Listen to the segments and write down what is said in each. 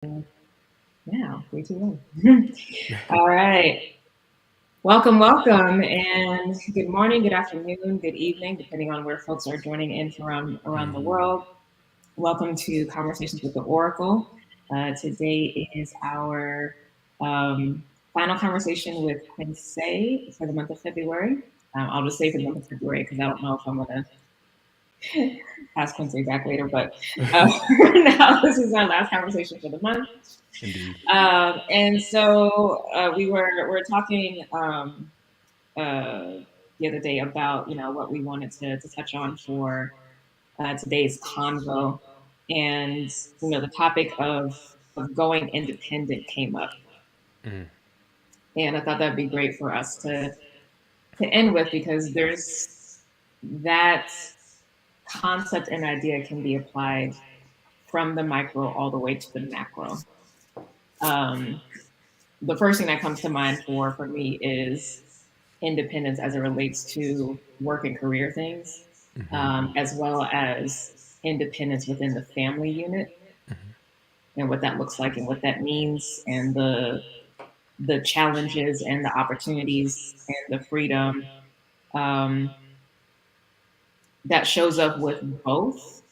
Now, 3, 2, 1. All right. Welcome, and good morning, good afternoon, good evening, depending on where folks are joining in from around the world. Welcome to Conversations with the Oracle. Today is our final conversation with Quincey for the month of February. I'll just say for the month of February because I don't know if I'm going to ask Quincey back later, but now this is our last conversation for the month. Indeed. And so we were talking the other day about what we wanted to touch on for today's convo, and the topic of going independent came up, and I thought that'd be great for us to end with, because there's that concept and idea can be applied from the micro all the way to the macro. The first thing that comes to mind for me is independence as it relates to work and career things, as well as independence within the family unit and what that looks like and what that means, and the challenges and the opportunities and the freedom um, that shows up with both,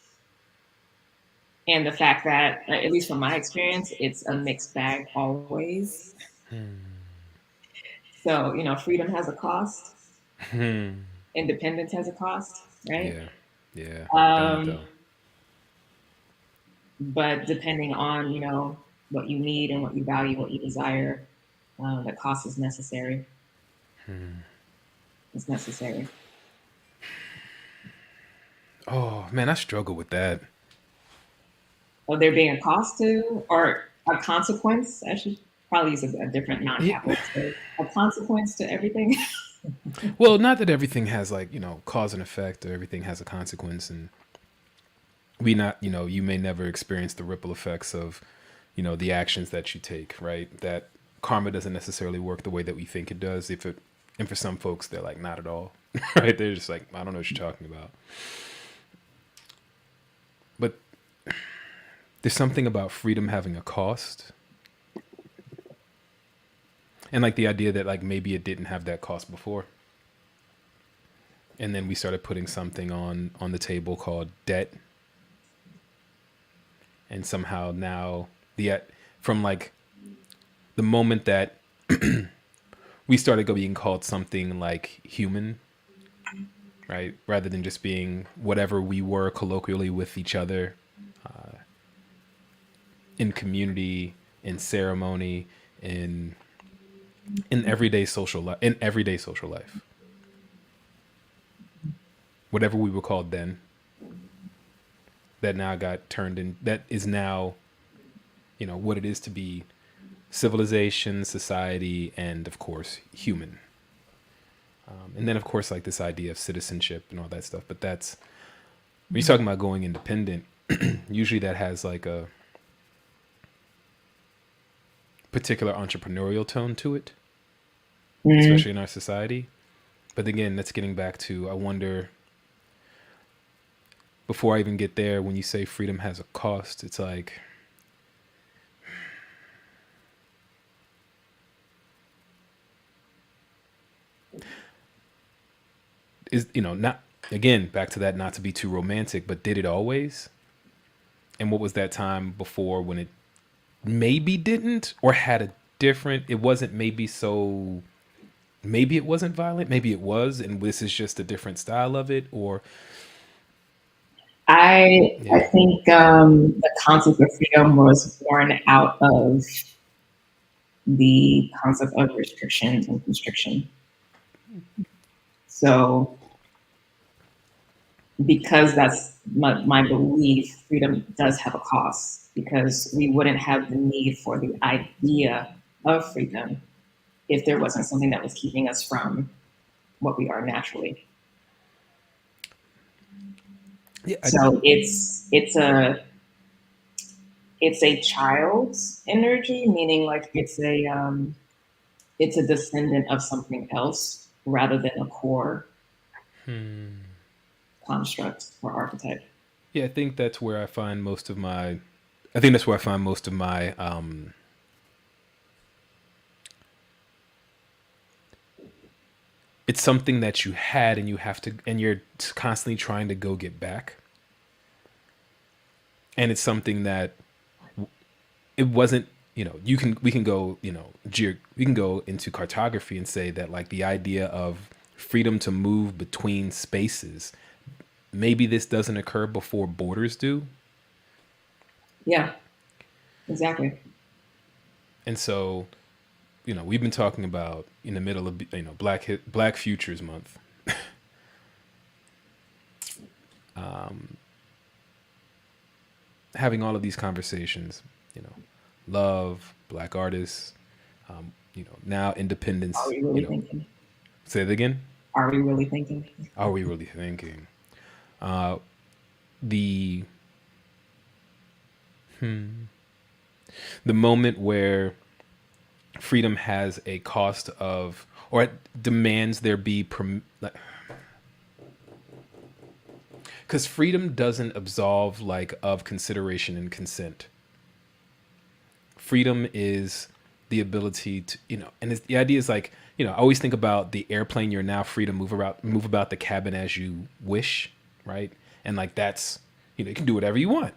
and the fact that, at least from my experience, it's a mixed bag always. So, freedom has a cost, independence has a cost, right? Yeah. Yeah. Don't it Um, though? but depending on, what you need and what you value, what you desire, the cost is necessary. It's necessary. Oh man, I struggle with that. Of there being a cost to, or a consequence, I should probably use a different Yeah. non-capital, so a consequence to everything. Well, not that everything has like cause and effect, or everything has a consequence, and you may never experience the ripple effects of the actions that you take. Right. That karma doesn't necessarily work the way that we think it does. And for some folks, they're like, not at all. Right. They're just like, I don't know what you're talking about. But there's something about freedom having a cost, and like the idea that like maybe it didn't have that cost before, and then we started putting something on the table called debt, and somehow now from like the moment that we started being called something like human, right, rather than just being whatever we were colloquially with each other, in community, in ceremony, in everyday social life, whatever we were called then, that now got turned in, that is now what it is to be civilization, society, and of course human. And then of course like this idea of citizenship and all that stuff. But that's when you're talking about going independent. Usually that has like a particular entrepreneurial tone to it, especially in our society. But again, that's getting back to, I wonder, before I even get there, when you say freedom has a cost, it's like, is not, again, back to that, not to be too romantic, but did it always? And what was that time before when it maybe didn't, or had a different, it wasn't maybe so, maybe it wasn't violent, maybe it was, and this is just a different style of it? Or I yeah. think the concept of freedom was born out of the concept of restriction and constriction. So, because that's my belief, freedom does have a cost, because we wouldn't have the need for the idea of freedom if there wasn't something that was keeping us from what we are naturally. Yeah. So it's a child's energy, meaning like it's a descendant of something else rather than a core construct or archetype. Yeah, I think that's where I find most of my I think that's where I find most of my it's something that you had and you have to and you're constantly trying to go get back. And it's something that it wasn't, we can go, we can go into cartography and say that like the idea of freedom to move between spaces, maybe this doesn't occur before borders do. Yeah, exactly. And so, we've been talking about in the middle of, Black Futures Month. Having all of these conversations, love, black artists, now Are independence, we really thinking? say it again. Are we really thinking? Are we really thinking? The the moment where freedom has a cost of, or it demands there be, because freedom doesn't absolve like of consideration and consent. Freedom is the ability to, and the idea is like, I always think about the airplane. You're now free to move about the cabin as you wish, right? And like that's, you can do whatever you want.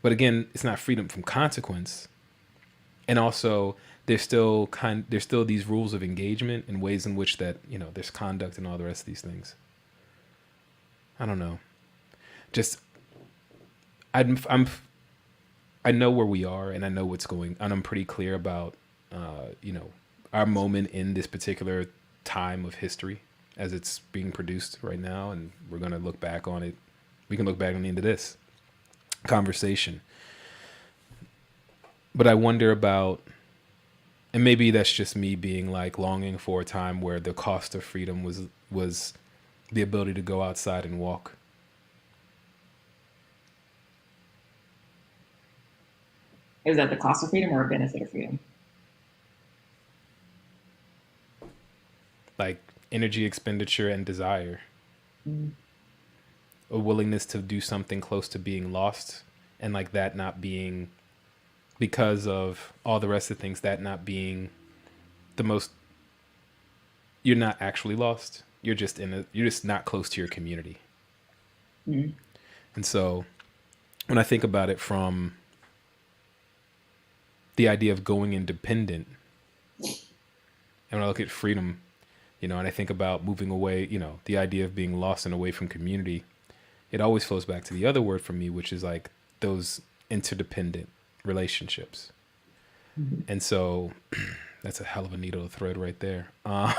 But again, it's not freedom from consequence. And also, there's still these rules of engagement and ways in which that, there's conduct and all the rest of these things. I don't know. Just I know where we are and I know what's going, and I'm pretty clear about our moment in this particular time of history as it's being produced right now, and we're going to look back on it. We can look back on the end of this conversation. But I wonder about, and maybe that's just me being like longing for a time where the cost of freedom was the ability to go outside and walk. Is that the cost of freedom or a benefit of freedom? Like energy expenditure and desire. Mm. A willingness to do something close to being lost, and like that not being, because of all the rest of things, that not being the most, you're not actually lost. You're just you're just not close to your community. Mm. And so when I think about it from the idea of going independent, and when I look at freedom, and I think about moving away, the idea of being lost and away from community, it always flows back to the other word for me, which is like those interdependent relationships. Mm-hmm. And so that's a hell of a needle to thread right there. But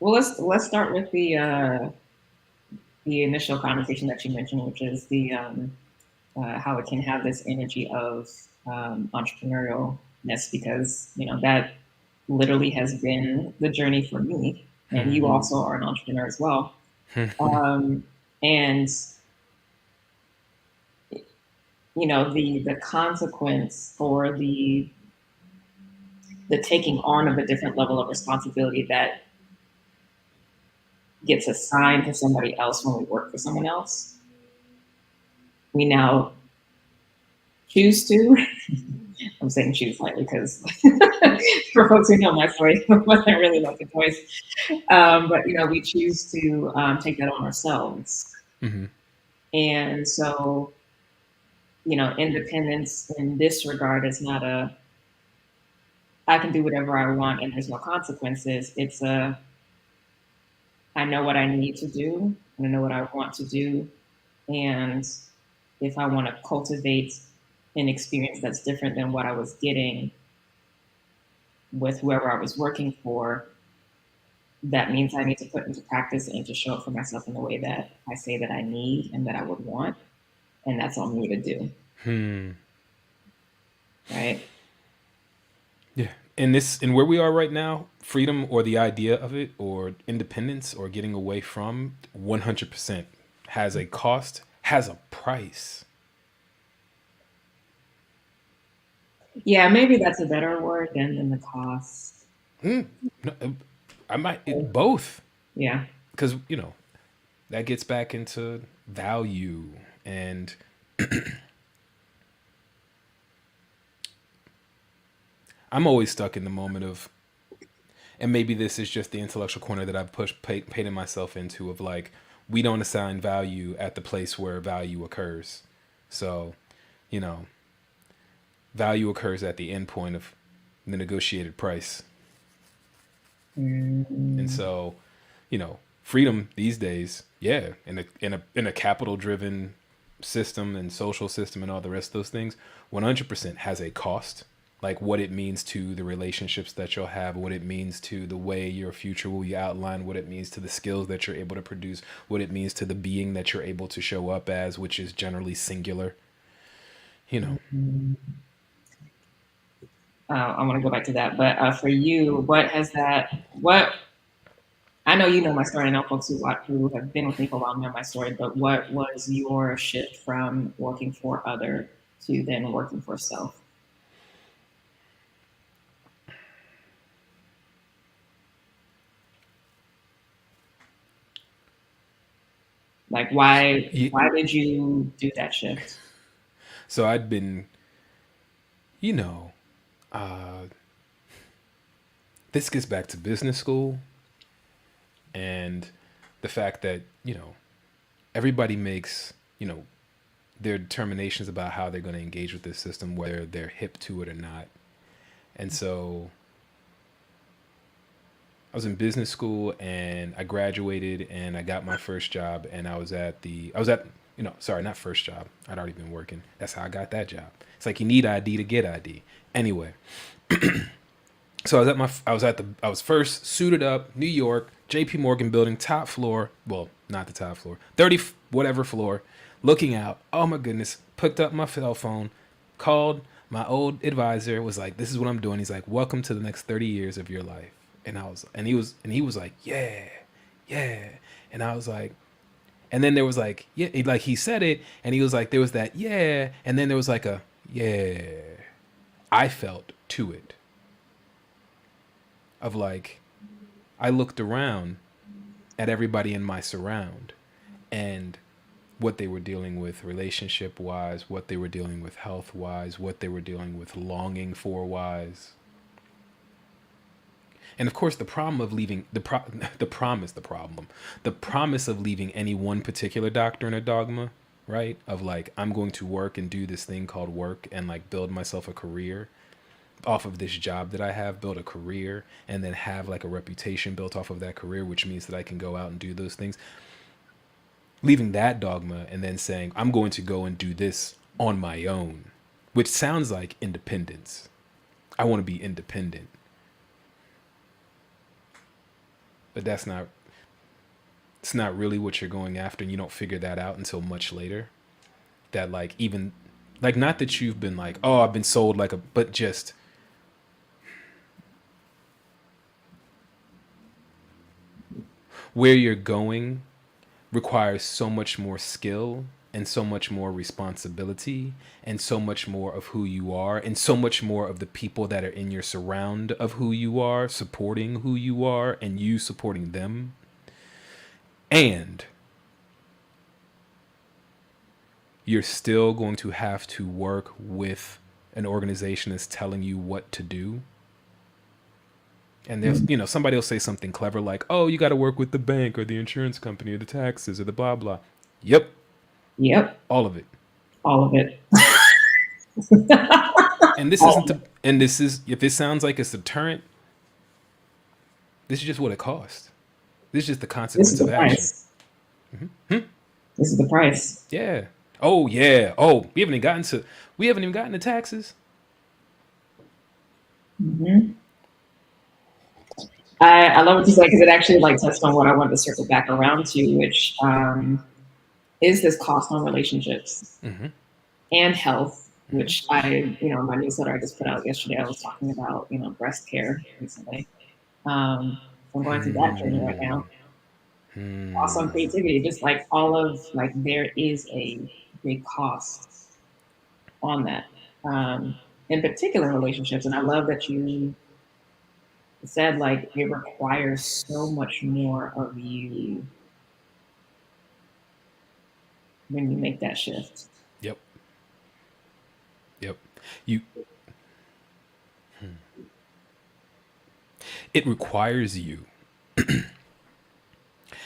well, let's start with the initial conversation that you mentioned, which is the how it can have this energy of entrepreneurialness, because that literally has been the journey for me, and you also are an entrepreneur as well. And the consequence or the taking on of a different level of responsibility that gets assigned to somebody else when we work for someone else, we now choose to. I'm saying choose lightly because for folks who know my story, it wasn't really like a choice. But we choose to take that on ourselves. Mm-hmm. And so, independence in this regard is not I can do whatever I want and there's no consequences. It's I know what I need to do and I know what I want to do. And if I want to cultivate an experience that's different than what I was getting with whoever I was working for, that means I need to put into practice and to show up for myself in the way that I say that I need and that I would want. And that's on me to do. Right? Yeah. And where we are right now, freedom or the idea of it or independence or getting away from 100% has a cost, has a price. Yeah, maybe that's a better word than the cost. No, I might both. Yeah. Because, that gets back into value. And I'm always stuck in the moment of, and maybe this is just the intellectual corner that I've painted myself into, of like, we don't assign value at the place where value occurs. So, you know, value occurs at the end point of the negotiated price. And Mm. so, freedom these days, yeah, in a capital driven system and social system and all the rest of those things, 100% has a cost. Like what it means to the relationships that you'll have, what it means to the way your future will be outlined, what it means to the skills that you're able to produce, what it means to the being that you're able to show up as, which is generally singular. You know, I want to go back to that, but for you, what has that? What I know you know my story. I know folks who have been with me for a while know my story. But what was your shift from working for other to then working for self? Like why? yeah, Why did you do that shift? so I'd been, you know, uh, this gets back to business school and the fact that, everybody makes, their determinations about how they're going to engage with this system, whether they're hip to it or not. And so I was in business school and I graduated and I got my first job, and sorry, not first job. I'd already been working. That's how I got that job. It's like you need ID to get ID. Anyway, so I was first suited up, New York, JP Morgan building, top floor. Well, not the top floor, 30 whatever floor, looking out. Oh my goodness, picked up my cell phone, called my old advisor, was like, this is what I'm doing. He's like, welcome to the next 30 years of your life. And he was like, yeah, yeah. And I was like, and then there was like, yeah, like he said it, and he was like, there was that, yeah, and then there was like a, yeah. I felt to it of like, I looked around at everybody in my surround and what they were dealing with relationship wise, what they were dealing with health wise, what they were dealing with longing for wise. And of course, the problem of leaving the promise of leaving any one particular doctrine or dogma, right? Of like, I'm going to work and do this thing called work and like build myself a career off of this job that I have, build a career, and then have like a reputation built off of that career, which means that I can go out and do those things. Leaving that dogma and then saying, I'm going to go and do this on my own, which sounds like independence. I want to be independent. But it's not really what you're going after, and you don't figure that out until much later. That like, even like, not that you've been like, oh, I've been sold like a, but just where you're going requires so much more skill and so much more responsibility and so much more of who you are and so much more of the people that are in your surround of who you are, supporting who you are and you supporting them. And you're still going to have to work with an organization that's telling you what to do. And there's, somebody will say something clever like, oh, you got to work with the bank or the insurance company or the taxes or the blah, blah. Yep. Yep, All of it. all of it. And this All isn't, of it. and this is, if it sounds like it's a deterrent, this is just what it costs. This is just the This is consequence the of action. price. This is the price. Yeah. Oh, yeah. Oh, we haven't even gotten to taxes. Hmm. I love what you said because it actually like touched on what I wanted to circle back around to, which is this cost on relationships Mm-hmm. and health, Mm-hmm. which my newsletter I just put out yesterday, I was talking about, breast care recently. So I'm going through that journey right now. Also on creativity, just like all of like there is a big cost on that. In particular relationships. And I love that you said like it requires so much more of you when you make that shift. Yep. Yep. You. It requires you.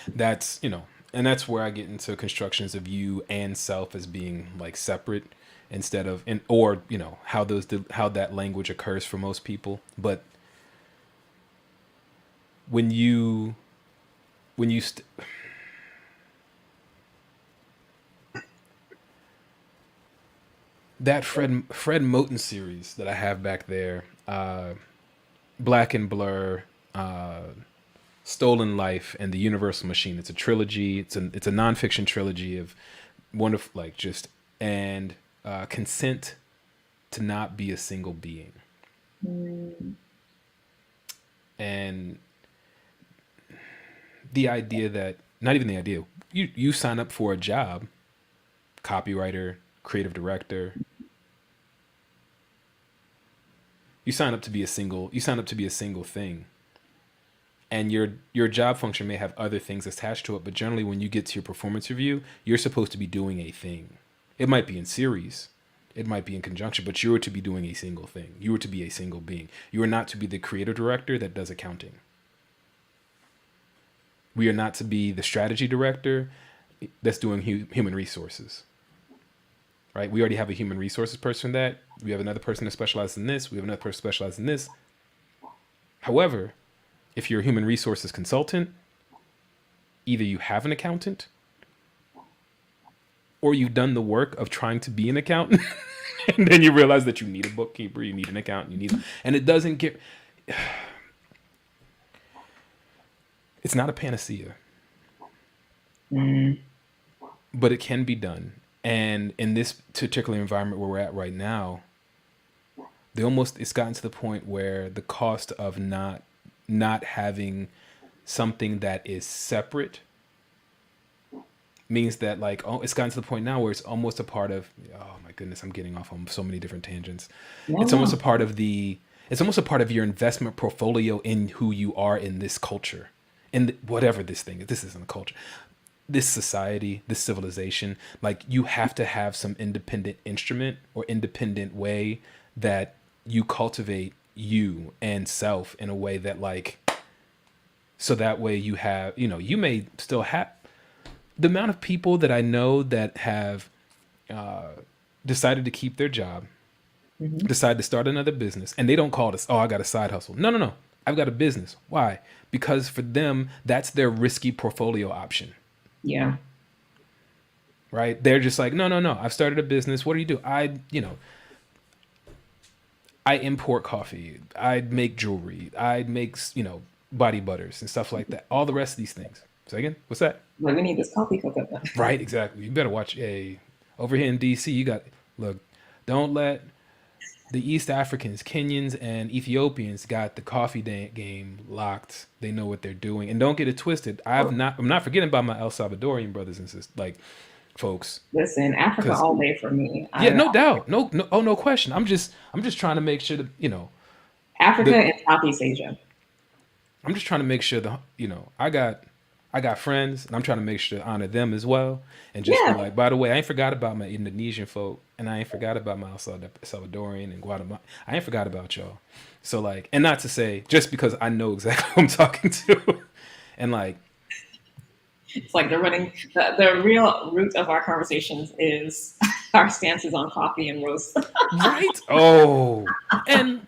That's, and that's where I get into constructions of you and self as being like separate instead of, and or how how that language occurs for most people. But when you when you st- that Fred Moten series that I have back there, Black and Blur, Stolen Life, and The Universal Machine. It's a trilogy. It's a nonfiction trilogy of wonderful, like, just, and consent to not be a single being. And the idea that, not even the idea, you sign up for a job, copywriter, creative director. You sign up to be a single thing. And your job function may have other things attached to it, but generally when you get to your performance review, you're supposed to be doing a thing. It might be in series, it might be in conjunction, but you are to be doing a single thing. You are to be a single being. You are not to be the creative director that does accounting. We are not to be the strategy director that's doing human resources. Right? We already have a human resources person that. We have another person that specializes in this. We have another person specialized in this. However, if you're a human resources consultant, either you have an accountant or you've done the work of trying to be an accountant and then you realize that you need a bookkeeper, you need an accountant, and it doesn't get, it's not a panacea, but it can be done. And in this particular environment where we're at right now, it's gotten to the point where the cost of not having something that is separate means that, like, it's gotten to the point now where it's almost a part of, oh my goodness, I'm getting off on so many different tangents. Yeah. It's almost a part of your investment portfolio in who you are in this culture, in whatever this thing is. This isn't a culture. This society, this civilization, like, you have to have some independent instrument or independent way that you cultivate you and self in a way that, like, so that way you have, you may still have the amount of people that I know that have decided to keep their job, decide to start another business, and they don't call this, oh, I got a side hustle. No. I've got a business. Why? Because for them, that's their risky portfolio option. Yeah. Right? They're just like, no. I've started a business. What do you do? I import coffee. I make jewelry. I make, body butters and stuff like that. All the rest of these things. Say again? What's that? Like, we need this coffee cook-up then. Right, exactly. You better watch. Over here in DC, don't let the East Africans, Kenyans, and Ethiopians got the coffee game locked. They know what they're doing. And don't get it twisted. I'm not forgetting about my El Salvadorian brothers and sisters, like, folks. Listen, Africa all day for me. Yeah, no doubt. No question. I'm just trying to make sure that, Africa and Southeast Asia. I'm just trying to make sure that, I got friends, and I'm trying to make sure to honor them as well. And just be like, by the way, I ain't forgot about my Indonesian folk, and I ain't forgot about my El Salvadorian and Guatemala. I ain't forgot about y'all. So, like, and not to say, just because I know exactly who I'm talking to. And, like, it's like the real root of our conversations is our stances on coffee and roast. Right? Oh. And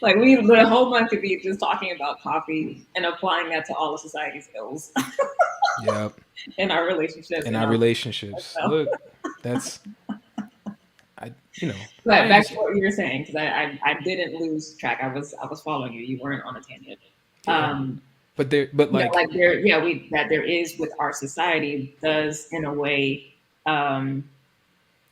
like, the whole month could be just talking about coffee and applying that to all of society's ills. Yep. In our relationships. Look, that's, But back to what you were saying, because I didn't lose track. I was following you. You weren't on a tangent. But there is with our society does, in a way,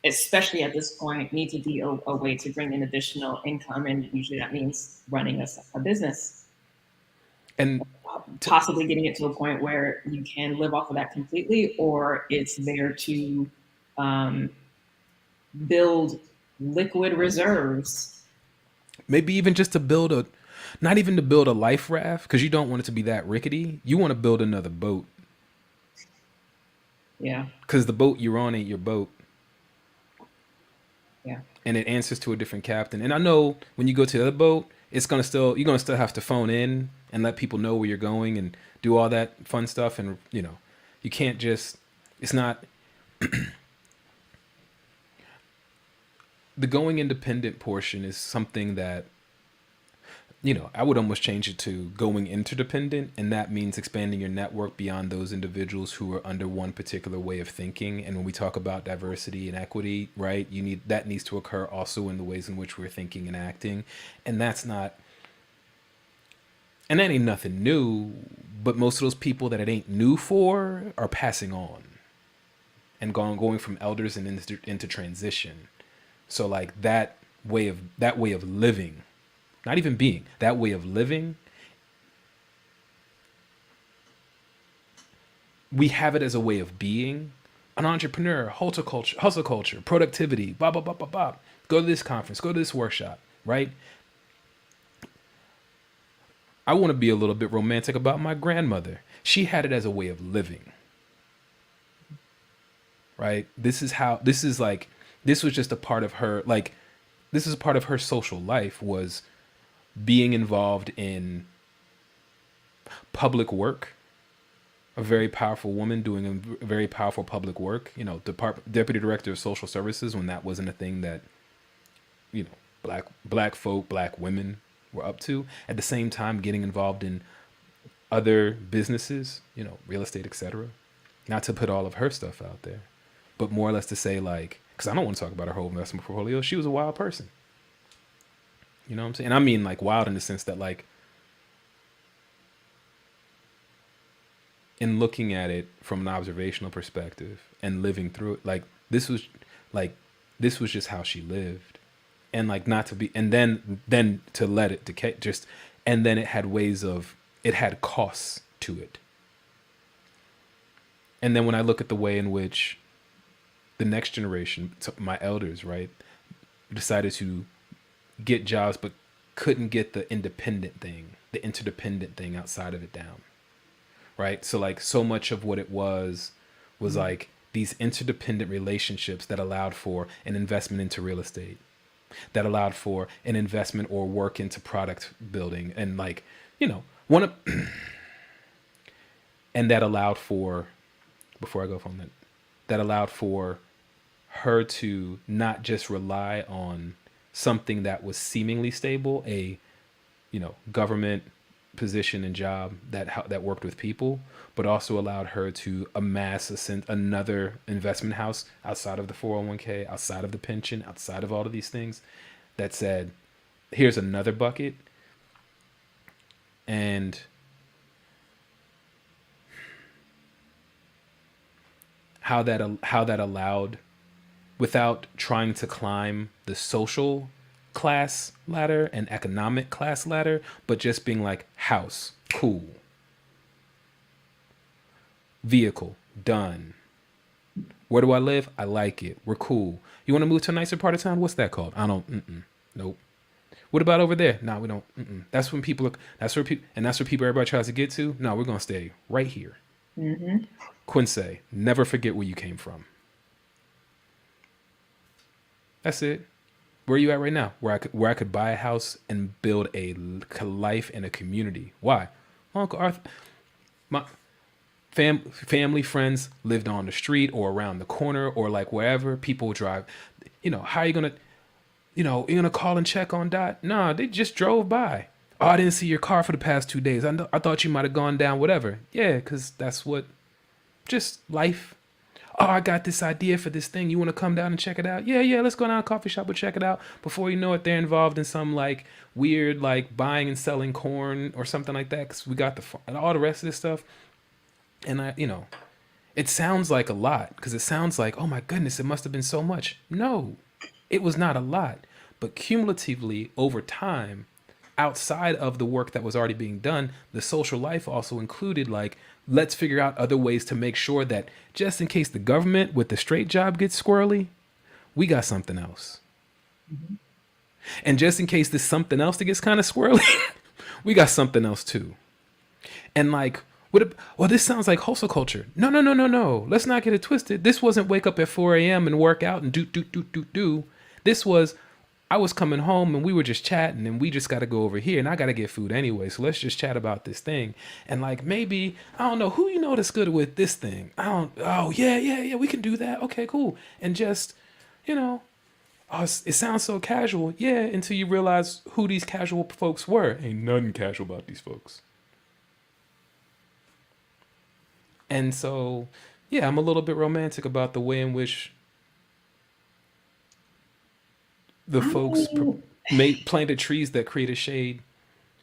especially at this point, need to be a way to bring in additional income, and usually that means running a business, and possibly getting it to a point where you can live off of that completely, or it's there to build liquid reserves. Maybe even just to not even to build a life raft, because you don't want it to be that rickety. You want to build another boat. Yeah. because the boat you're on ain't your boat, Yeah. and it answers to a different captain. And I know when you go to the other boat, you're gonna still have to phone in and let people know where you're going and do all that fun stuff. And you can't just. It's not the going independent portion is something that I would almost change it to going interdependent, and that means expanding your network beyond those individuals who are under one particular way of thinking. And when we talk about diversity and equity, right, that needs to occur also in the ways in which we're thinking and acting. And that ain't nothing new, but most of those people that it ain't new for are passing on and going from elders and into transition. So like that way of living, not even being, that way of living, we have it as a way of being. An entrepreneur, hustle culture, productivity, blah, blah, blah, blah, blah. Go to this conference, go to this workshop, right? I want to be a little bit romantic about my grandmother. She had it as a way of living, right? This was just a part of her, this is part of her social life, was being involved in public work. A very powerful woman doing a very powerful public work. Deputy Director of Social Services, when that wasn't a thing that black folk, black women were up to. At the same time, getting involved in other businesses, real estate, etc. Not to put all of her stuff out there, but more or less to say, because I don't want to talk about her whole investment portfolio. She was a wild person. You know what I'm saying? And I mean wild in the sense that in looking at it from an observational perspective and living through it, this was just how she lived. And not to be, and then to let it decay, and then it had costs to it. And then when I look at the way in which the next generation, my elders, right, decided to get jobs but couldn't get the interdependent thing outside of it down, right? So so much of what it was these interdependent relationships that allowed for an investment into real estate, that allowed for an investment or work into product building, and and that allowed for, before I go from that allowed for her to not just rely on something that was seemingly stable, a government position and job that worked with people, but also allowed her to amass another investment house outside of the 401k, outside of the pension, outside of all of these things, that said, here's another bucket. And how that allowed, without trying to climb the social class ladder and economic class ladder, but just being house, cool. Vehicle, done. Where do I live? I like it. We're cool. You want to move to a nicer part of town? What's that called? I don't, nope. What about over there? Nah, we don't, That's when people, that's where people, everybody tries to get to. No, we're going to stay right here. Mm-hmm. Quincey, never forget where you came from. That's it. Where are you at right now? Where I could buy a house and build a life and a community. Why? Uncle Arthur, my family, friends lived on the street or around the corner or wherever. People drive. How are you gonna, you're gonna call and check on Dot? Nah, they just drove by. Oh, I didn't see your car for the past 2 days. I thought you might have gone down, whatever. Yeah, because that's what, just life. Oh, I got this idea for this thing. You want to come down and check it out? Yeah, let's go down to a coffee shop and check it out. Before you know it, they're involved in some weird buying and selling corn or something like that, because we got and all the rest of this stuff. And it sounds like a lot, because it sounds like, oh my goodness, it must have been so much. No, it was not a lot. But cumulatively over time, outside of the work that was already being done, the social life also included let's figure out other ways to make sure that just in case the government with the straight job gets squirrely, we got something else. Mm-hmm. And just in case there's something else that gets kind of squirrely, we got something else too. And Well, this sounds like hustle culture. No, no, no, no, no. Let's not get it twisted. This wasn't wake up at 4 a.m. and work out and do. This was, I was coming home and we were just chatting and we just got to go over here and I got to get food anyway. So let's just chat about this thing. And like, maybe, I don't know, who you know that's good with this thing? Oh, yeah, we can do that. Okay, cool. And just, you know, oh, it sounds so casual. Yeah, until you realize who these casual folks were. Ain't nothing casual about these folks. And so, yeah, I'm a little bit romantic about the way in which the I folks mean, planted trees that created shade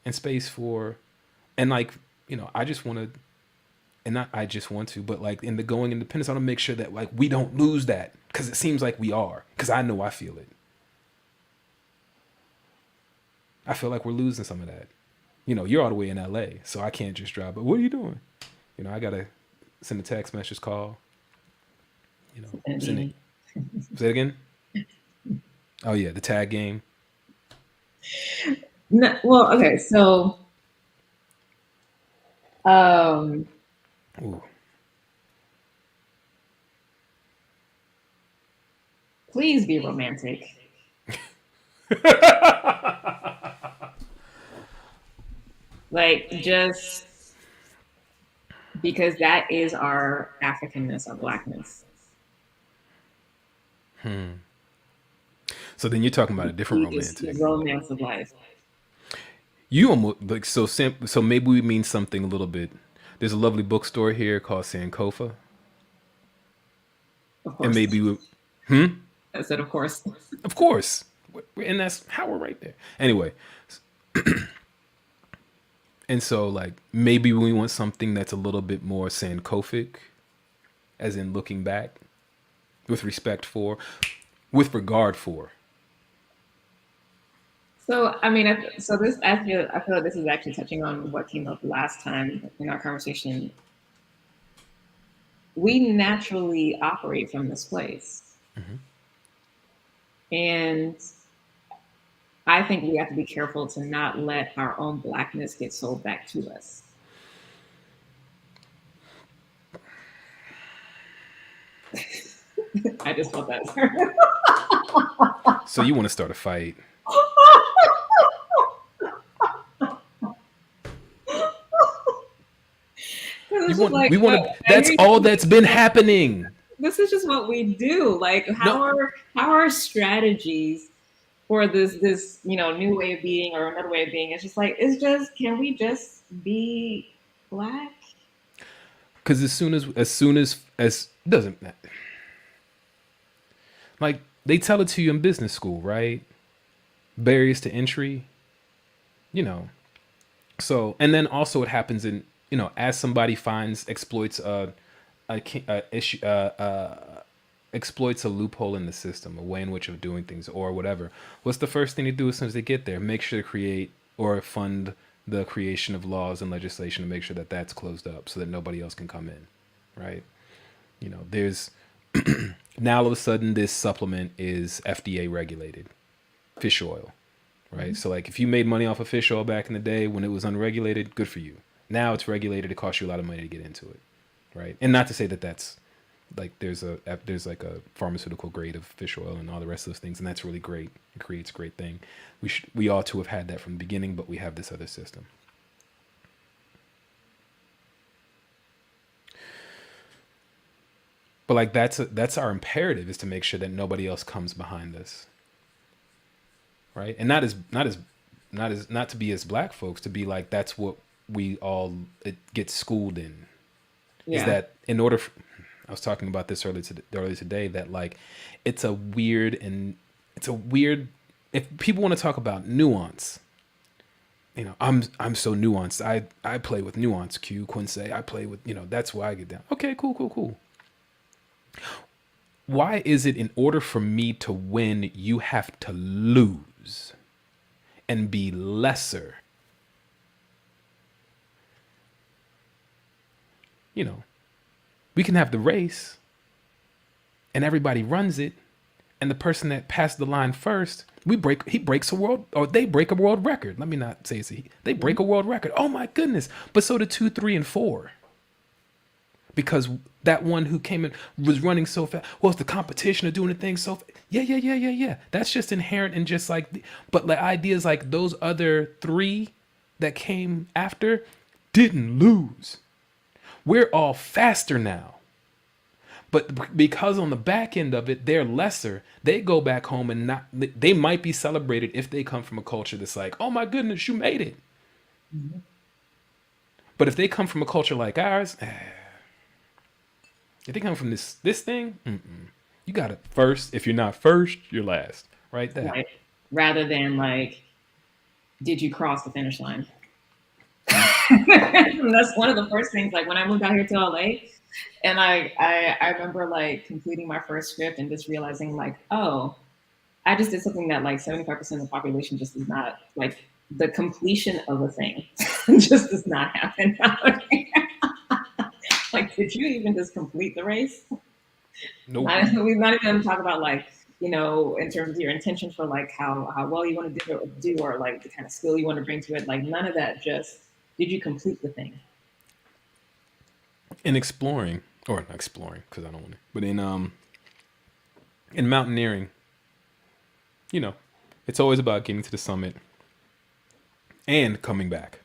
and space for, and like, I just want to, and not I just want to, but like in the going independence, I want to make sure that like we don't lose that because it seems like we are, because I know I feel it. I feel like we're losing some of that. You're all the way in LA, so I can't just drive. But what are you doing? I gotta send a text message, call. Send it. Say it again. Oh yeah, the tag game. no, well, okay, so Ooh. please be romantic. Like, just because that is our Africanness, our Blackness. So then you're talking about a different It's the romantic. romance of life. You almost like so maybe we mean something a little bit. There's a lovely bookstore here called Sankofa, Of and course. maybe we, I said, of course. of course, and that's how we're right there. Anyway, and so like maybe we want something that's a little bit more Sankofic, as in looking back, with respect for, with regard for. So, I mean, I feel like this is actually touching on what came up last time in our conversation. We naturally operate from this place. And I think we have to be careful to not let our own Blackness get sold back to us. I just felt that. So you want to start a fight? We want to. That's all that's been happening. This is just what we do. Like, how No. are our strategies for this new way of being or another way of being? It's just like, can we just be Black? Because as soon as doesn't matter. Like they tell it to you in business school, right? Barriers to entry. So and then also it happens in as somebody exploits a issue exploits a loophole in the system, a way in which of doing things or whatever. What's the first thing to do as soon as they get there? Make sure to create or fund the creation of laws and legislation to make sure that that's closed up so that nobody else can come in, right? There's now all of a sudden this supplement is FDA regulated, fish oil, right? So like if you made money off of fish oil back in the day when it was unregulated, good for you. Now it's regulated, it costs you a lot of money to get into it, right? And not to say that that's like there's like a pharmaceutical grade of fish oil and all the rest of those things, and that's really great. It creates a great thing. We ought to have had that from the beginning, but we have this other system. But like that's our imperative, is to make sure that nobody else comes behind us, right? And not to be as Black folks, to be like that's what we all get schooled in. Yeah. Is that in order I was talking about this earlier today, that like it's a weird if people want to talk about nuance, I'm so nuanced. I play with nuance, Quincy. I play with, that's why I get down. Okay, cool. Why is it in order for me to win, you have to lose and be lesser? We can have the race and everybody runs it, and the person that passed the line first, they break a world record. Let me not say they break a world record. Oh my goodness. But so do 2, 3, and 4. because that one who came in was running so fast. Well, it's the competition of doing the thing so yeah. That's just inherent and just like, but like ideas like those other three that came after didn't lose. We're all faster now. But because on the back end of it, they're lesser, they go back home and not, they might be celebrated if they come from a culture that's like, oh my goodness, you made it. Mhm. But if they come from a culture like ours, if they come from this thing, you got it first. If you're not first, you're last. Right there. Right. Rather than like, did you cross the finish line? That's one of the first things. Like when I moved out here to LA, and I remember like completing my first script and just realizing like, oh, I just did something that like 75% of the population just does not like. The completion of a thing just does not happen. Like, did you even just complete the race? Nope. We're not even going to talk about like, you know, in terms of your intention for like how well you want to do or like the kind of skill you want to bring to it. Like none of that. Just did you complete the thing? In exploring, or not exploring, because I don't want to, but in mountaineering, you know, it's always about getting to the summit and coming back.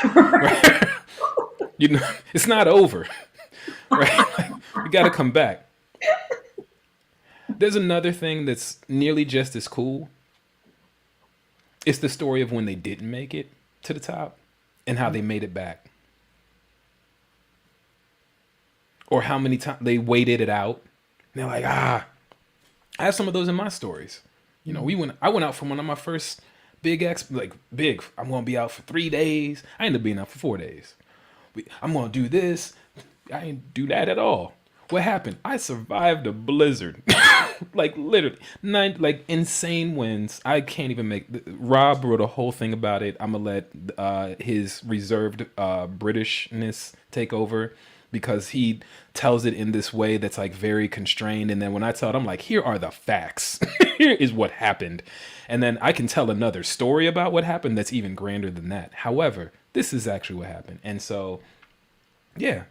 Right? You know, it's not over. Right? Like, you got to come back. There's another thing that's nearly just as cool. It's the story of when they didn't make it to the top and how they made it back. Or how many times they waited it out. And they're like, I have some of those in my stories. You know, I went out for one of my first big. I'm going to be out for 3 days. I ended up being out for 4 days. I'm going to do this. I didn't do that at all. What happened? I survived a blizzard. Like literally like insane winds. I can't even make. Rob wrote a whole thing about it. I'm gonna let his reserved Britishness take over, because he tells it in this way that's like very constrained. And then when I tell it, I'm like, here are the facts. Here is what happened. And then I can tell another story about what happened that's even grander than that. However, this is actually what happened. And so, yeah,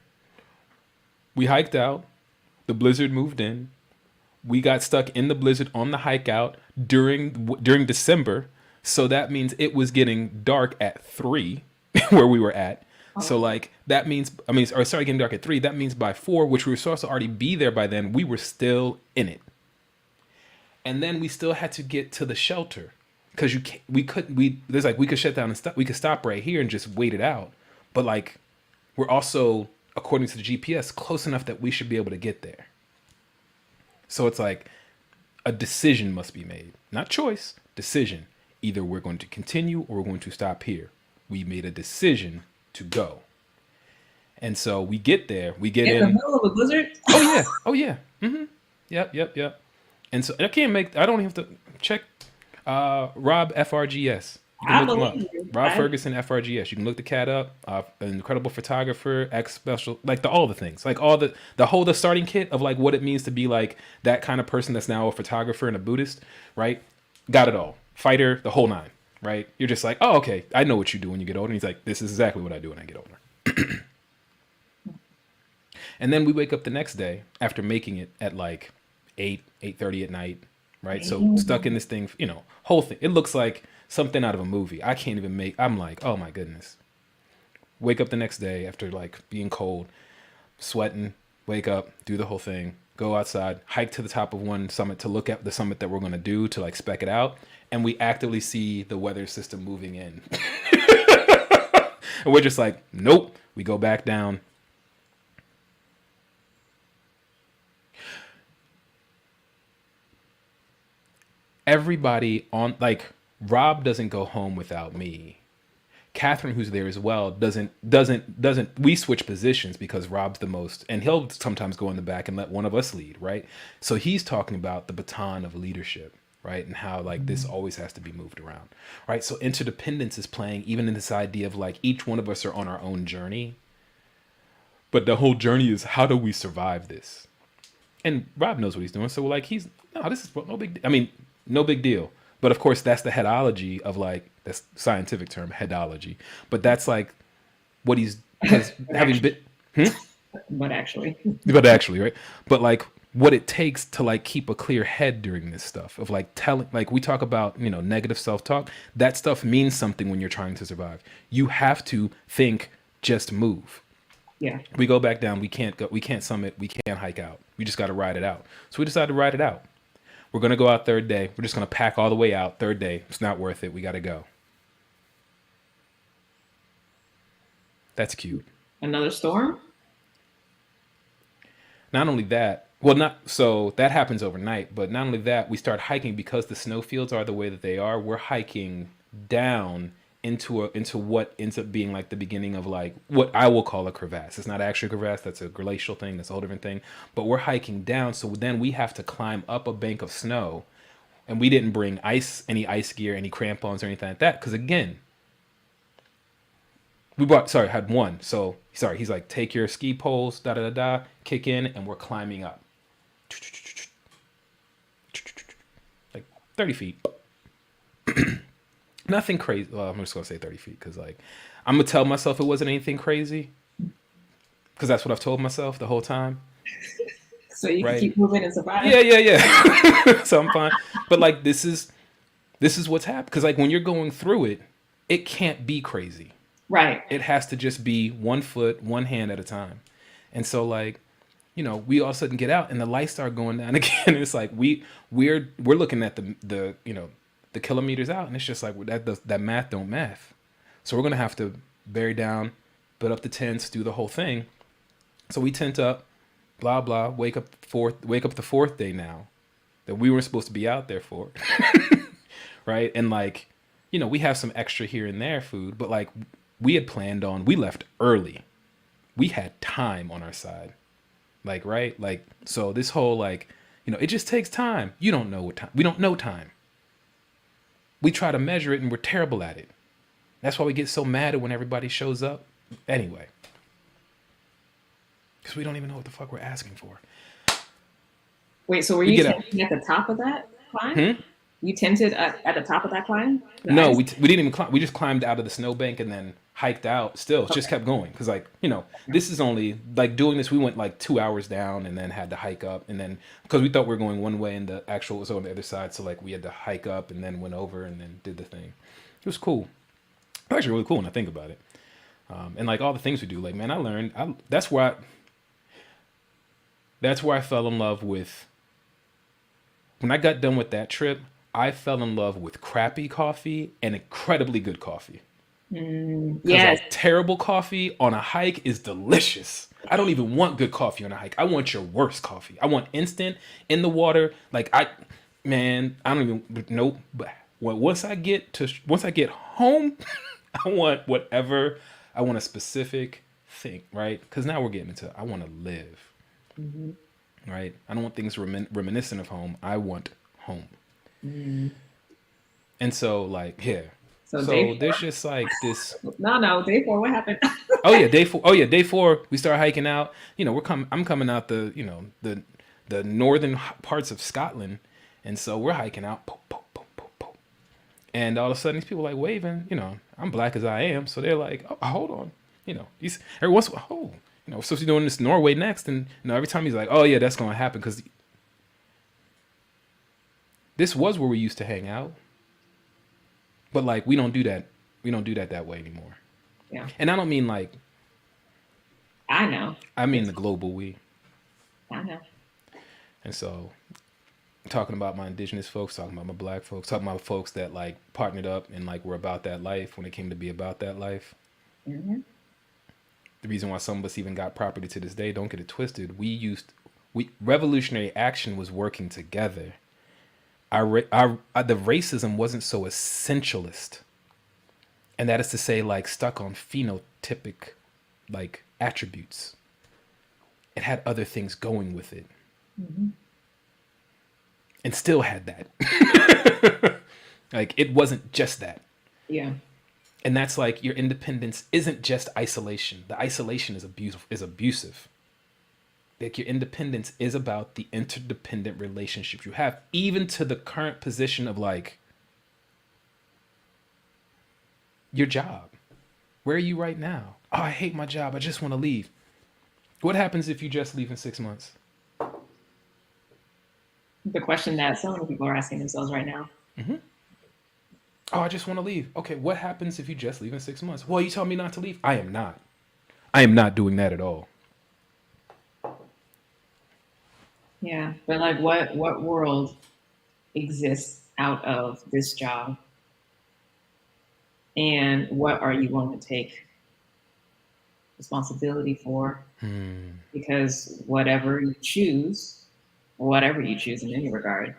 we hiked out. The blizzard moved in. We got stuck in the blizzard on the hike out during December. So that means it was getting dark at 3 where we were at. So like that means, or started getting dark at 3. That means by 4, which we were supposed to already be there by then, we were still in it. And then we still had to get to the shelter because we could shut down and stop. We could stop right here and just wait it out. But like, we're also, according to the GPS, close enough that we should be able to get there. So it's like a decision must be made, not choice, decision. Either we're going to continue or we're going to stop here. We made a decision to go. And so we get there, we get in the middle of a blizzard. Oh yeah. Mm-hmm. Yep. And so I don't even have to check Rob FRGS. You can look him up. Rob Ferguson FRGS. You can look the cat up. An incredible photographer, special, like all the things, like all the starting kit of like what it means to be like that kind of person that's now a photographer and a Buddhist, right? Got it all. Fighter, the whole nine, right? You're just like, oh, okay, I know what you do when you get older. And he's like, this is exactly what I do when I get older. And then we wake up the next day after making it at like 8:30 at night, right? So stuck in this thing, whole thing. It looks like something out of a movie. I can't even I'm like, oh my goodness. Wake up the next day after like being cold, sweating, wake up, do the whole thing, go outside, hike to the top of one summit to look at the summit that we're going to do to like spec it out. And we actively see the weather system moving in. And we're just like, nope, we go back down. Everybody on, like, Rob doesn't go home without me. Catherine, who's there as well, doesn't. We switch positions because Rob's the most, and he'll sometimes go in the back and let one of us lead, right? So he's talking about the baton of leadership, right? And how like this always has to be moved around, right? So interdependence is playing even in this idea of like each one of us are on our own journey, but the whole journey is how do we survive this? And Rob knows what he's doing, so like this is no big. No big deal. But of course, that's the headology of like, that's scientific term, headology. But that's like what he's having been. But actually, But actually, right? But like what it takes to like keep a clear head during this stuff of like telling, like we talk about, negative self-talk. That stuff means something when you're trying to survive. You have to think, just move. yeah. We go back down. We can't go. We can't summit. We can't hike out. We just got to ride it out. So we decided to ride it out. We're gonna go out third day. We're just gonna pack all the way out. Third day, it's not worth it. We got to go. That's cute. Another storm? Not only that, well, not so that happens overnight, but not only that, we start hiking because the snowfields are the way that they are. We're hiking down into what ends up being like the beginning of like what I will call a crevasse. It's not actually a crevasse, that's a glacial thing, that's a whole different thing. But we're hiking down, so then we have to climb up a bank of snow, and we didn't bring any ice gear, any crampons or anything like that, because again, had one. So he's like, take your ski poles, da da da da, kick in, and we're climbing up. Like 30 feet. Nothing crazy. Well, I'm just gonna say 30 feet because like I'm gonna tell myself it wasn't anything crazy. Because that's what I've told myself the whole time. So you Right? can keep moving and survive. Yeah. So I'm fine. But like this is what's happened. Because like when you're going through it, it can't be crazy. Right. It has to just be 1 foot, one hand at a time. And so like, we all of a sudden get out and the lights start going down again. And it's like we're looking at the the kilometers out, and it's just like that math don't math. So we're gonna have to bury down, put up the tents, do the whole thing. So we tent up, blah blah, wake up the fourth day now that we weren't supposed to be out there for. Right? And like, we have some extra here and there food, but like we had planned on, we left early. We had time on our side. Like, right? Like, so this whole like, it just takes time. You don't know what time. We don't know time. We try to measure it and we're terrible at it. That's why we get so mad at when everybody shows up. Anyway. Because we don't even know what the fuck we're asking for. Wait, so were you tenting at the top of that climb? You tented at the top of that climb? No, we didn't even climb. We just climbed out of the snowbank and then hiked out. Still, just kept going. Because like, this is only, like doing this, we went like 2 hours down and then had to hike up. And then, because we thought we were going one way and the actual was on the other side. So like we had to hike up and then went over and then did the thing. It was cool. It was actually really cool when I think about it. And like all the things we do, like, man, I learned, that's where I fell in love with, when I got done with that trip, I fell in love with crappy coffee and incredibly good coffee. Yes. Like, terrible coffee on a hike is delicious. I don't even want good coffee on a hike. I want your worst coffee. I want instant in the water. Like I don't even know. But once I get home, I want whatever. I want a specific thing, right? Because now we're getting into, I want to live, right? I don't want things reminiscent of home. I want home. And so like, yeah. So there's just like this. No, day 4, what happened? Day 4. Day 4, we start hiking out. I'm coming out the northern parts of Scotland, and so we're hiking out. And all of a sudden, these people like waving. I'm black as I am, so they're like, oh, hold on. These every once in a while, so he's doing this Norway next, and every time he's like, oh yeah, that's gonna happen because this was where we used to hang out. But like we don't do that. We don't do that way anymore. Yeah. And I don't mean like. I know. I mean the global we. I know. And so, talking about my indigenous folks, talking about my black folks, talking about folks that like partnered up and like were about that life when it came to be about that life. Mm-hmm. The reason why some of us even got property to this day, don't get it twisted. Revolutionary action was working together. The racism wasn't so essentialist, and that is to say, like stuck on phenotypic, like attributes. It had other things going with it, and still had that. Like it wasn't just that. Yeah. And that's like your independence isn't just isolation. The isolation is abusive. Like your independence is about the interdependent relationships you have, even to the current position of like your job. Where are you right now? Oh, I hate my job. I just want to leave. What happens if you just leave in 6 months? The question that so many people are asking themselves right now. Oh, I just want to leave. Okay, what happens if you just leave in 6 months? Well, you tell me not to leave. I am not. I am not doing that at all. Yeah, but like, what world exists out of this job, and what are you going to take responsibility for? Because whatever you choose in any regard,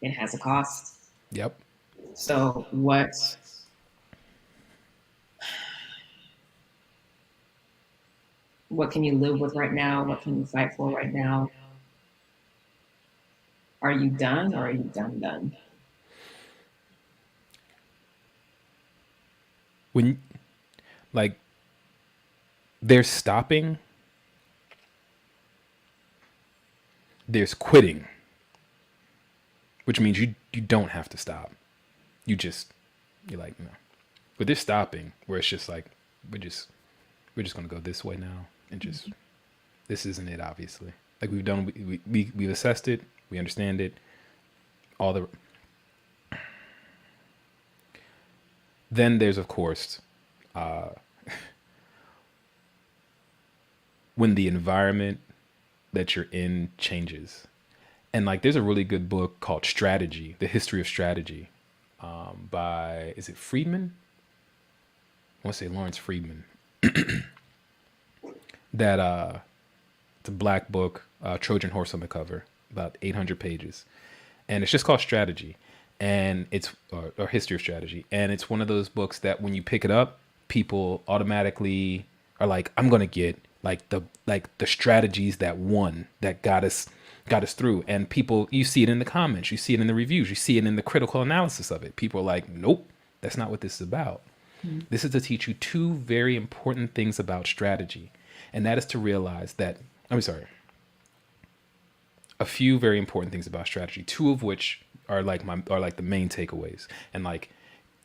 it has a cost. Yep. So what can you live with right now? What can you fight for right now? Are you done, or are you done? When, like, there's stopping, there's quitting, which means you don't have to stop. You're like, no. But there's stopping where it's just like, we're just going to go this way now. And just, this isn't it, obviously. Like, we've assessed it. We understand it. Then there's, of course, when the environment that you're in changes. And like, there's a really good book called Strategy, The History of Strategy, by, is it Friedman? I want to say Lawrence Friedman. That it's a black book, Trojan Horse on the cover, about 800 pages, and it's just called Strategy, and it's or History of Strategy, and it's one of those books that when you pick it up, people automatically are like, I'm gonna get the strategies that got us through. And people, you see it in the comments, you see it in the reviews, you see it in the critical analysis of it. People are like, nope, that's not what this is about. This is to teach you two very important things about strategy. And that is to realize that, a few very important things about strategy, two of which are like the main takeaways. And like,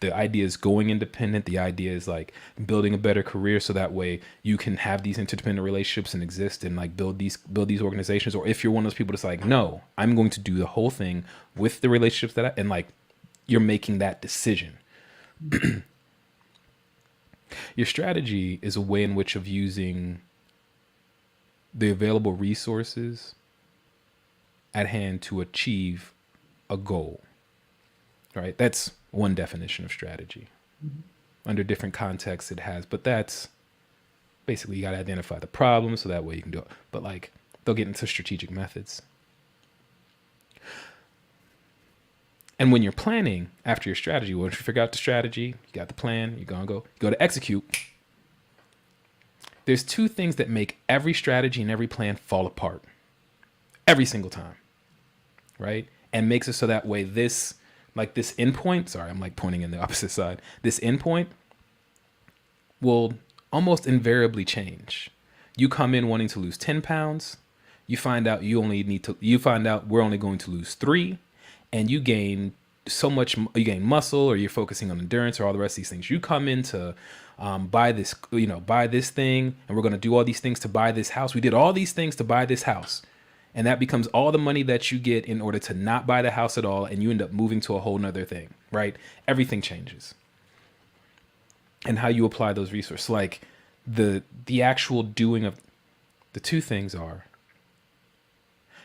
the idea is going independent. The idea is like building a better career, so that way you can have these interdependent relationships and exist and like build these organizations. Or if you're one of those people that's like, no, I'm going to do the whole thing with the relationships and like, you're making that decision. Your strategy is a way in which of using the available resources at hand to achieve a goal, right? That's one definition of strategy. Under different contexts it has, but that's basically, you got to identify the problem so that way you can do it. But like, they'll get into strategic methods. And when you're planning after your strategy, once you figure out the strategy, you got the plan, you're going to go to execute. There's two things that make every strategy and every plan fall apart every single time, right? And makes it so that way this endpoint, sorry, I'm like pointing in the opposite side. This endpoint will almost invariably change. You come in wanting to lose 10 pounds. You find out we're only going to lose 3. And you gain you gain muscle, or you're focusing on endurance, or all the rest of these things. You come in to buy this thing, and we're going to do all these things to buy this house. We did all these things to buy this house. And that becomes all the money that you get in order to not buy the house at all. And you end up moving to a whole nother thing, right? Everything changes. And how you apply those resources. Like the actual doing of the two things are,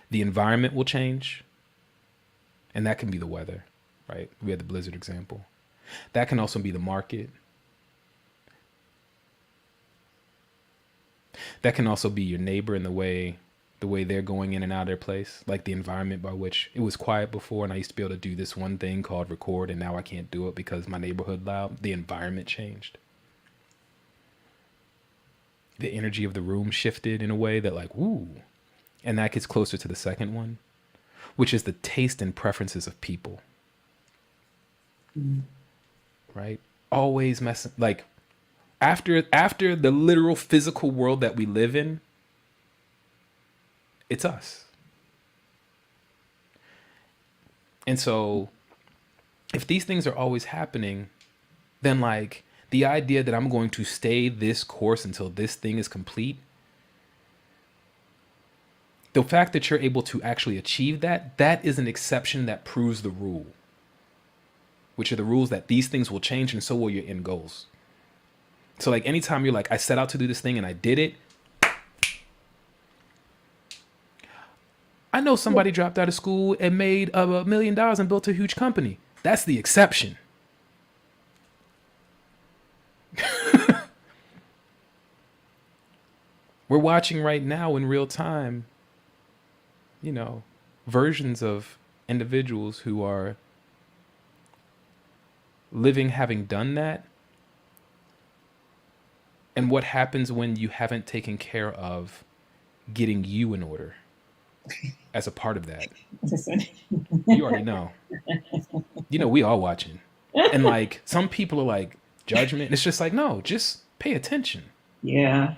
the environment will change. And that can be the weather, right? We had the blizzard example. That can also be the market. That can also be your neighbor and the way they're going in and out of their place. Like the environment by which it was quiet before, and I used to be able to do this one thing called record, and now I can't do it because my neighborhood loud. The environment changed. The energy of the room shifted in a way that like, woo. And that gets closer to the second one, which is the taste and preferences of people. Right? Always messing, like, after the literal physical world that we live in, it's us. And so if these things are always happening, then like the idea that I'm going to stay this course until this thing is complete, The fact that you're able to actually achieve that, that is an exception that proves the rule, which are the rules that these things will change and so will your end goals. So like anytime you're like, I set out to do this thing and I did it. I know somebody dropped out of school and made $1 million and built a huge company. That's the exception. We're watching right now in real time, you know, versions of individuals who are living having done that. And what happens when you haven't taken care of getting you in order as a part of that? Listen. You already know. You know, we all watching. And like some people are like, judgment. It's just like, no, just pay attention. Yeah.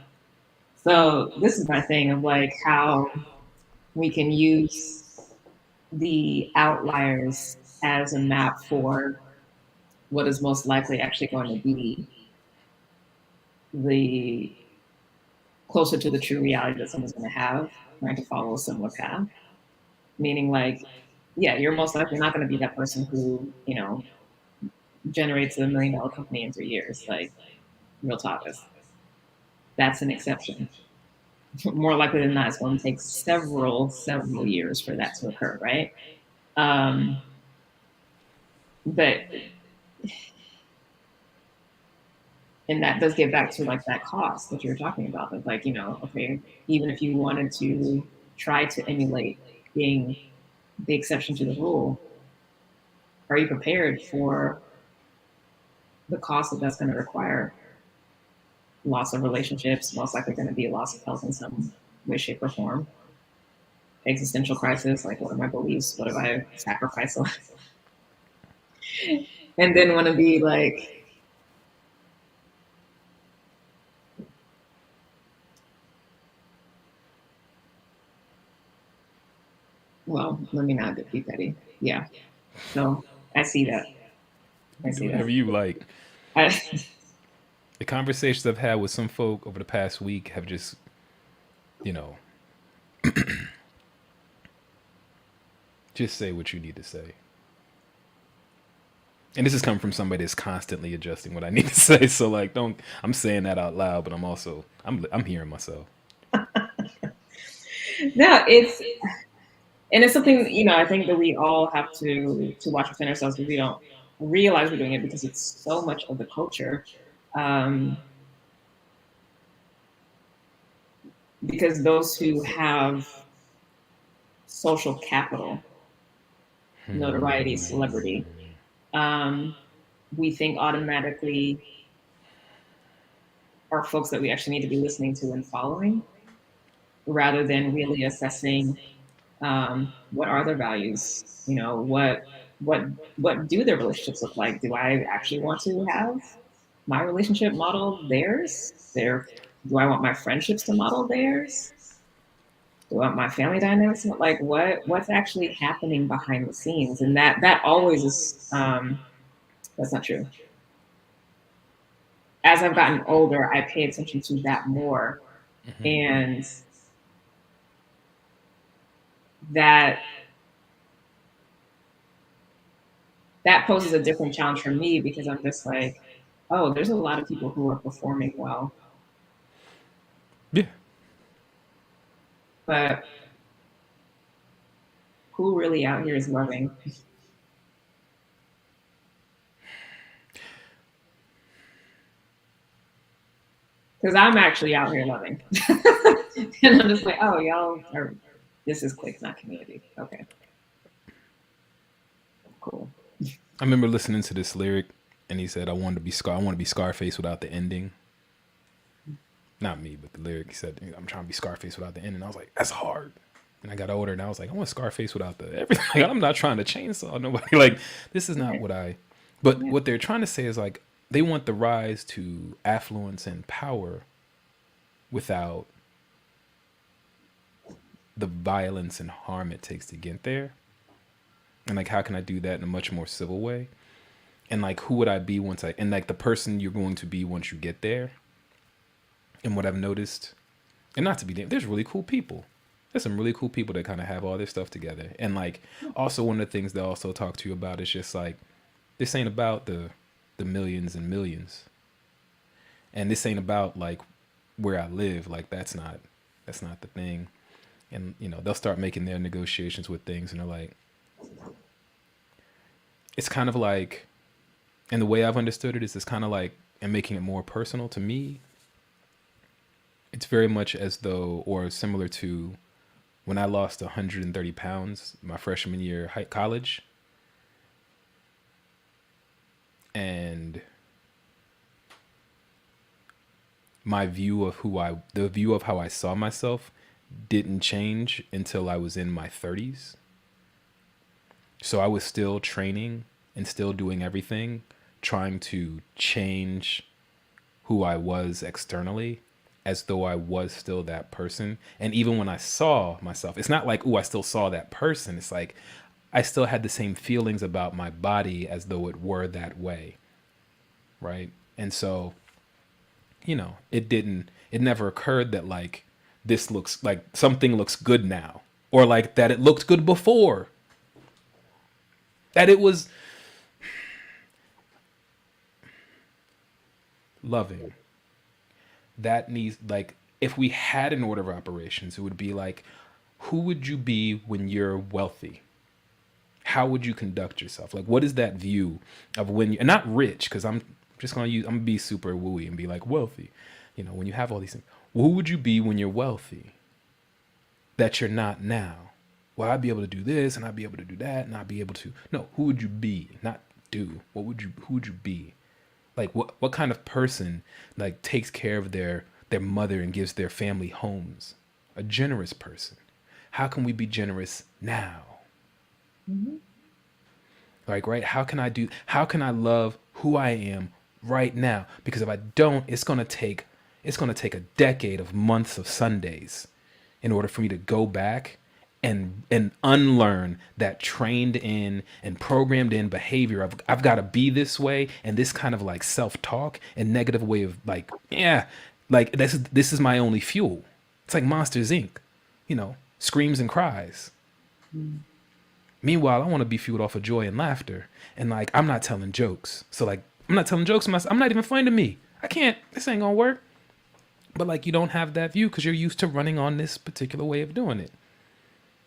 So this is my thing of like how we can use the outliers as a map for what is most likely actually going to be the closer to the true reality that someone's going to have, trying to follow a similar path. Meaning like, yeah, you're most likely not going to be that person who, you know, generates $1 million company in 3 years. Like, real talk is, that's an exception. More likely than not, it's going to take several years for that to occur, right? But, and that does get back to like that cost that you're talking about. Of like, you know, okay, even if you wanted to try to emulate being the exception to the rule, are you prepared for the cost that that's going to require? Loss of relationships, most likely going to be a loss of health in some way, shape, or form. Existential crisis, like what are my beliefs? What have I sacrificed? And then want to be like, well, let me not be petty. Yeah. So I see that. I see Whatever that. you like. I, The conversations I've had with some folk over the past week have just, you know, just say what you need to say. And this is coming from somebody that's constantly adjusting what I need to say. So like, don't, I'm saying that out loud, but I'm also, I'm hearing myself. no, it's something, you know, I think that we all have to watch within ourselves because we don't realize we're doing it because it's so much of the culture. Because those who have social capital, notoriety, celebrity, we think automatically are folks that we actually need to be listening to and following, rather than really assessing what are their values. You know, what do their relationships look like? Do I actually want to have my relationship model theirs? Do I want my friendships to model theirs? Do I want my family dynamics? Like what's actually happening behind the scenes? And that always is that's not true. As I've gotten older, I pay attention to that more. Mm-hmm. And that poses a different challenge for me because I'm just like, oh, there's a lot of people who are performing well. Yeah. But who really out here is loving? Because I'm actually out here loving. And I'm just like, oh, y'all are, this is clique, not community. Okay. Cool. I remember listening to this lyric and he said, I want to be Scarface without the ending. Not me, but the lyric, he said, I'm trying to be Scarface without the ending. And I was like, that's hard. And I got older and I was like, I want Scarface without the everything. I'm not trying to chainsaw nobody. Like, this is not what I, but what they're trying to say is like, they want the rise to affluence and power without the violence and harm it takes to get there. And like, how can I do that in a much more civil way? And like, who would I be once and like the person you're going to be once you get there. And what I've noticed, and not to be, there's really cool people. There's some really cool people that kind of have all their stuff together. And like, also one of the things they also talk to you about is just like, this ain't about the millions and millions, and this ain't about like where I live. Like that's not the thing. And you know, they'll start making their negotiations with things, and they're like, it's kind of like, and the way I've understood it is it's kind of like, and making it more personal to me, it's very much as though, or similar to when I lost 130 pounds my freshman year college. And my view of the view of how I saw myself didn't change until I was in my 30s. So I was still training and still doing everything, trying to change who I was externally as though I was still that person. And even when I saw myself, it's not like, oh, I still saw that person. It's like, I still had the same feelings about my body as though it were that way. Right. And so, you know, it never occurred that like, this looks like something looks good now, or like that it looked good before, that it was loving. That needs, like, if we had an order of operations, it would be like, who would you be when you're wealthy? How would you conduct yourself? Like, what is that view of when you, and not rich, because I'm gonna be super wooey and be like wealthy. You know, when you have all these things, who would you be when you're wealthy that you're not now? Well, I'd be able to do this and I'd be able to do that and I'd be able to. No, who would you be? Not do. Who would you be? Like what kind of person like takes care of their mother and gives their family homes? A generous person. How can we be generous now? Mm-hmm. Like, right? How can I love who I am right now? Because if I don't, it's going to take a decade of months of Sundays in order for me to go back and unlearn that trained in and programmed in behavior of, I've got to be this way, and this kind of like self-talk and negative way of like, yeah, like this is my only fuel. It's like Monsters Inc., you know, screams and cries. Mm-hmm. Meanwhile, I want to be fueled off of joy and laughter. And like, I'm not telling jokes. So like, I'm not telling jokes to myself. I'm not even funny to me. I can't, this ain't gonna work. But like, you don't have that view because you're used to running on this particular way of doing it.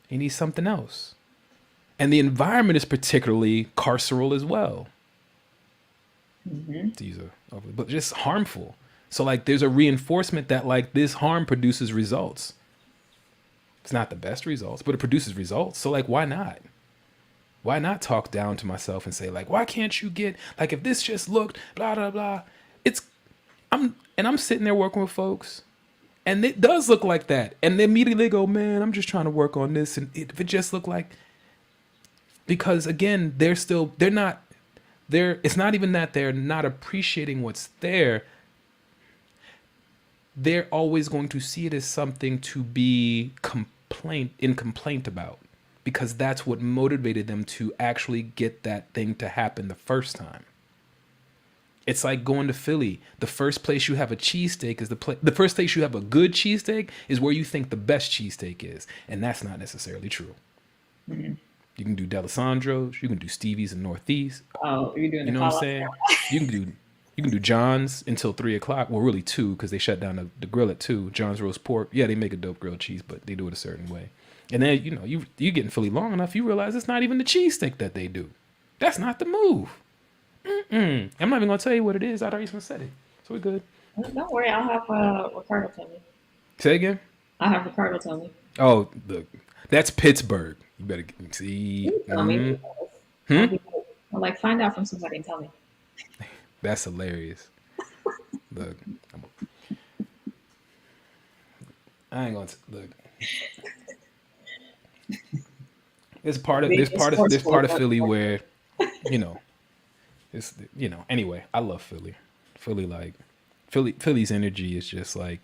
You need something else. And the environment is particularly carceral as well. Mm-hmm. To use but just harmful. So like, there's a reinforcement that like this harm produces results. It's not the best results, but it produces results. So like, why not? Why not talk down to myself and say like, why can't you get, like, if this just looked blah, blah, blah. I'm sitting there working with folks and it does look like that. And they immediately go, man, I'm just trying to work on this. And if it just looked like, because again, it's not even that they're not appreciating what's there. They're always going to see it as something to be complaint about, because that's what motivated them to actually get that thing to happen the first time. It's like going to Philly. The first place you have a cheesesteak is the first place you have a good cheesesteak is where you think the best cheesesteak is. And that's not necessarily true. Mm-hmm. You can do D'Alessandro's, you can do Stevie's in Northeast. Oh, you're doing, you know what I'm saying? You can do John's until 3:00. Well, really 2, because they shut down the grill at 2. John's roast pork. Yeah, they make a dope grilled cheese, but they do it a certain way. And then, you know, you get in Philly long enough, you realize it's not even the cheesesteak that they do. That's not the move. I'm not even going to tell you what it is. I already said it. So we're good. Don't worry, I'll have Ricardo tell me. Say again? I'll have Ricardo tell me. Oh, look. That's Pittsburgh. You better see. Tell me. Hmm? I'll like find out from somebody and tell me. That's hilarious. Look. I ain't going to look. There's part of Philly where, you know, it's, you know, anyway, I love Philly. Philly's energy is just like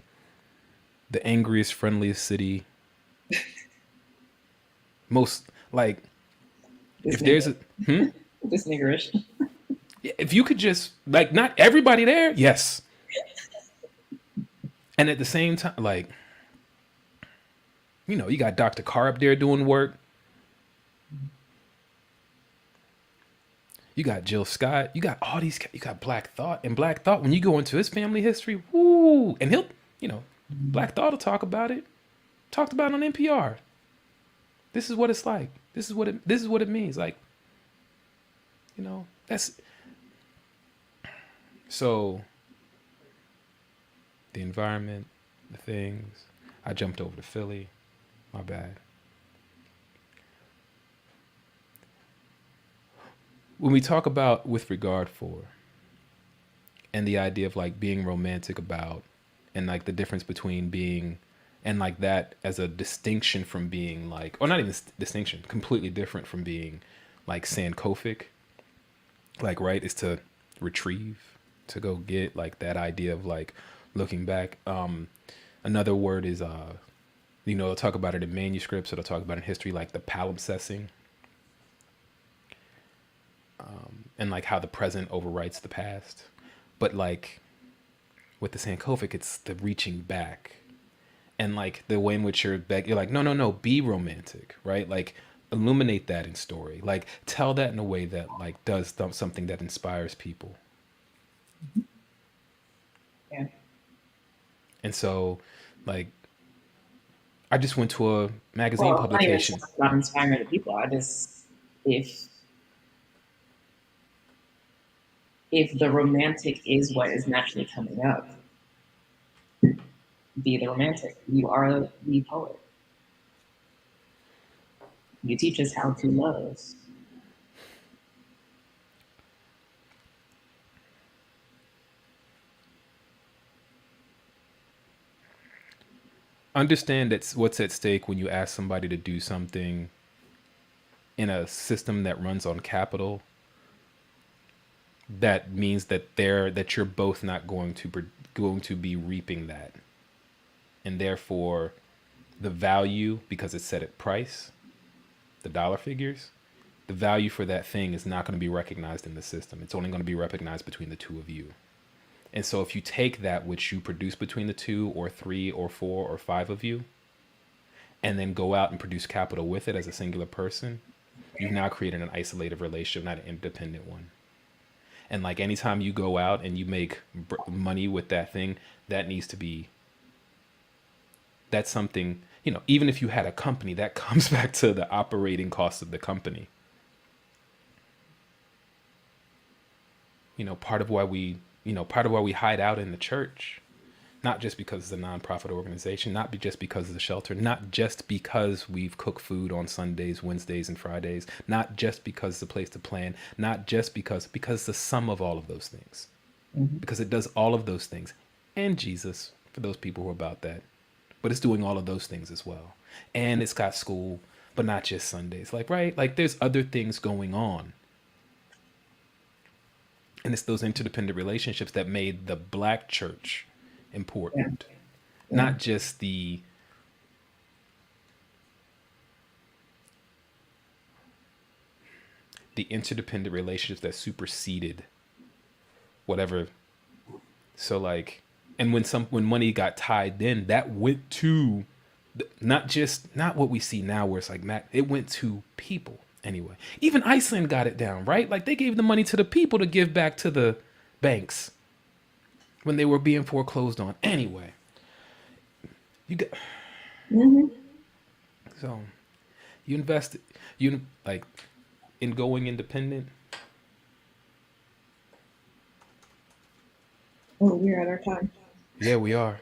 the angriest, friendliest city. Most like This if there's a this niggerish. if you could just like, not everybody there, yes. And at the same time, like, You got Dr. Carr up there doing work. You got Jill Scott. You got all these. You got Black Thought. And Black Thought, when you go into his family history, woo, and Black Thought will talk about it. Talked about it on NPR. This is what it's like. This is what it means. Like, that's so. The environment, the things. I jumped over to Philly. My bad. When we talk about with regard for, and the idea of like being romantic about, and like the difference between being, and like that as a distinction from being like, or not even distinction, completely different from being like Sankofic, like, right, is to retrieve, to go get, like that idea of like looking back. Another word is, they'll talk about it in manuscripts, or they'll talk about it in history, like the palimpsesting. And like how the present overwrites the past. But like with the Sankofic, it's the reaching back. And like the way in which you're like, no, be romantic, right? Like illuminate that in story. Like tell that in a way that like does something that inspires people. Yeah. And so like I just went to a magazine publication. Not even about inspiring other people. If the romantic is what is naturally coming up, be the romantic. You are the poet. You teach us how to love. Understand that's what's at stake when you ask somebody to do something in a system that runs on capital. That means that you're both not going to be reaping that, and therefore the value, because it's set at price, the dollar figures, the value for that thing is not going to be recognized in the system. It's only going to be recognized between the two of you. And so if you take that which you produce between the 2 or 3 or 4 or 5 of you, and then go out and produce capital with it as a singular person, you've now created an isolated relationship, not an independent one. And like anytime you go out and you make money with that thing, that's something, even if you had a company, that comes back to the operating costs of the company. Part of why we hide out in the church, not just because it's a nonprofit organization, not just because of the shelter, not just because we've cooked food on Sundays, Wednesdays, and Fridays, not just because it's a place to plan, not just because the sum of all of those things, because it does all of those things, and Jesus, for those people who are about that, but it's doing all of those things as well, and it's got school, but not just Sundays, like, right, like there's other things going on. And it's those interdependent relationships that made the Black church important. Yeah. Not just the interdependent relationships that superseded whatever. So like, and when money got tied in, that went to not what we see now where it's like, it went to people. Anyway, even Iceland got it down, right? Like they gave the money to the people to give back to the banks when they were being foreclosed on. Anyway, you got so you invest in going independent. Oh, we're at our time. Yeah, we are.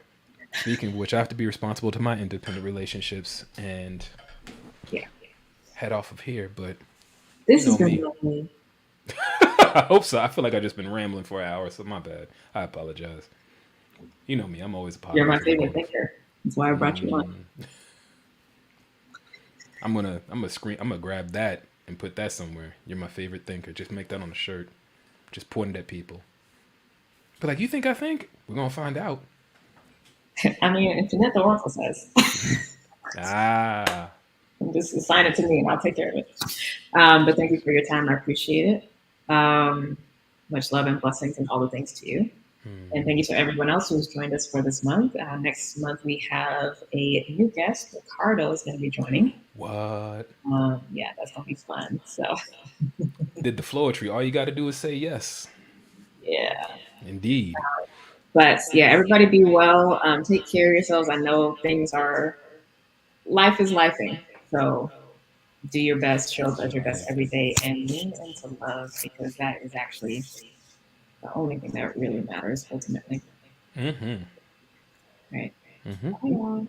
Speaking of which, I have to be responsible to my independent relationships and head off of here, but this is going to be I hope so. I feel like I've just been rambling for an hour, so my bad. I apologize. You know me, I'm always apologizing. You're my favorite thinker. That's why I brought you on. I'm gonna grab that and put that somewhere. You're my favorite thinker. Just make that on a shirt. Just point it at people. But like, you think I think? We're gonna find out. I mean, if Jynnette the Oracle says. Just assign it to me and I'll take care of it. But thank you for your time. I appreciate it. Much love and blessings and all the things to you. And thank you to everyone else who's joined us for this month. Next month, we have a new guest. Ricardo is going to be joining. What? Yeah, that's going to be fun. So, Did the floetry. All you got to do is say yes. yeah. Indeed. But yeah, everybody be well. Take care of yourselves. I know things are, life is lifing. So do your best, show up as your best every day, and lean into love because that is actually the only thing that really matters ultimately. Mm-hmm. Right. Mm-hmm. Bye, y'all.